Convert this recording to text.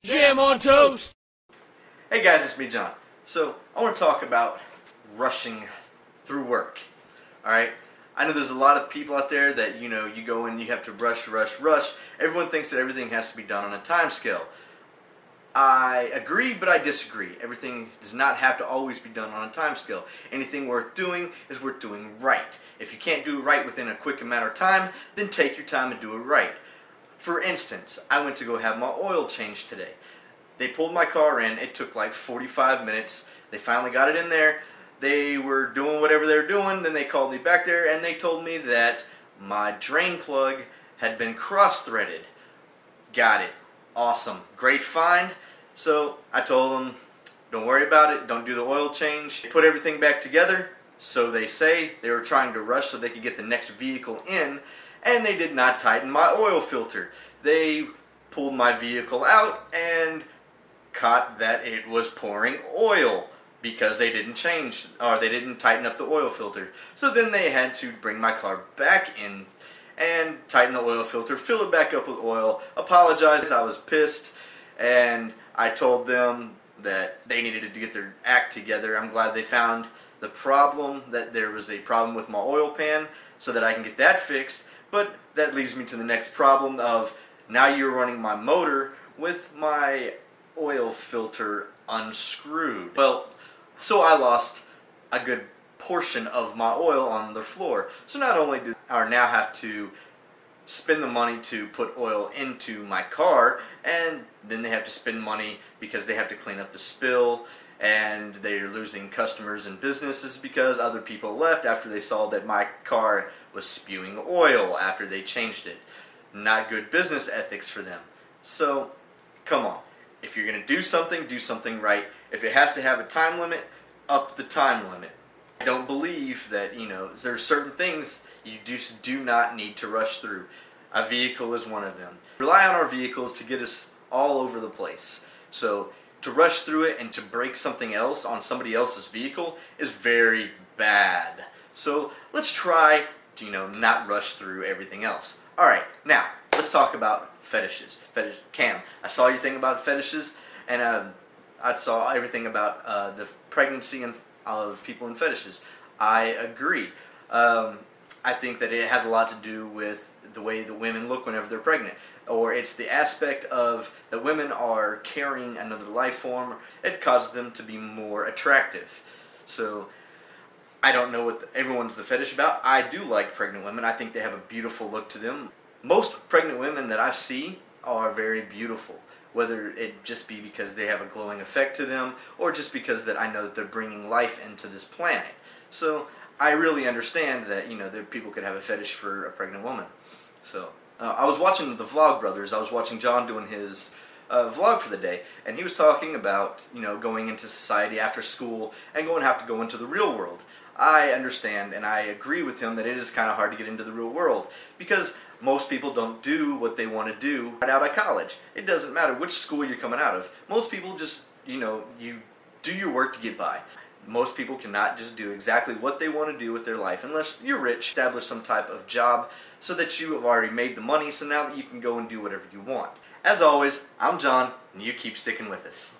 Jam on toast! Hey guys, it's me, John. So, I want to talk about rushing through work. Alright? I know there's a lot of people out there that, you go in, you have to rush. Everyone thinks that everything has to be done on a time scale. I agree, but I disagree. Everything does not have to always be done on a time scale. Anything worth doing is worth doing right. If you can't do it right within a quick amount of time, then take your time and do it right. For instance, I went to go have my oil changed today. They pulled my car in. It took like 45 minutes. They finally got it in there. They were doing whatever they were doing. Then they called me back there and they told me that my drain plug had been cross-threaded. Got it. Awesome. Great find. So I told them, don't worry about it. Don't do the oil change. Put everything back together. So they say. They were trying to rush so they could get the next vehicle in. And they did not tighten my oil filter. They pulled my vehicle out and caught that it was pouring oil because they didn't change, or they didn't tighten up the oil filter. So then they had to bring my car back in and tighten the oil filter, fill it back up with oil, apologize. I was pissed, and I told them that they needed to get their act together. I'm glad they found the problem, that there was a problem with my oil pan, so that I can get that fixed. But that leads me to the next problem of, now you're running my motor with my oil filter unscrewed. Well, so I lost a good portion of my oil on the floor. So not only do I now have to spend the money to put oil into my car, and then they have to spend money because they have to clean up the spill, and they're losing customers and businesses because other people left after they saw that my car was spewing oil after they changed it. Not good business ethics for them. So, come on. If you're going to do something right. If it has to have a time limit, up the time limit. I don't believe that, there's certain things you just do not need to rush through. A vehicle is one of them. Rely on our vehicles to get us all over the place. So, to rush through it and to break something else on somebody else's vehicle is very bad. So, let's try to, not rush through everything else. Alright, now, let's talk about fetishes. Cam, I saw your thing about fetishes, and I saw everything about the pregnancy and people in fetishes. I agree. I think that it has a lot to do with the way the women look whenever they're pregnant. Or it's the aspect of that women are carrying another life form. It causes them to be more attractive. So, I don't know what everyone's the fetish about. I do like pregnant women. I think they have a beautiful look to them. Most pregnant women that I see are very beautiful. Whether it just be because they have a glowing effect to them, or just because that I know that they're bringing life into this planet. So, I really understand that, that people could have a fetish for a pregnant woman. So, I was watching the Volgbothers. I was watching John doing his vlog for the day, and he was talking about, going into society after school and have to go into the real world. I understand and I agree with him that it is kind of hard to get into the real world because most people don't do what they want to do right out of college. It doesn't matter which school you're coming out of. Most people just, you do your work to get by. Most people cannot just do exactly what they want to do with their life unless you're rich, establish some type of job so that you have already made the money, so now that you can go and do whatever you want. As always, I'm John, and you keep sticking with us.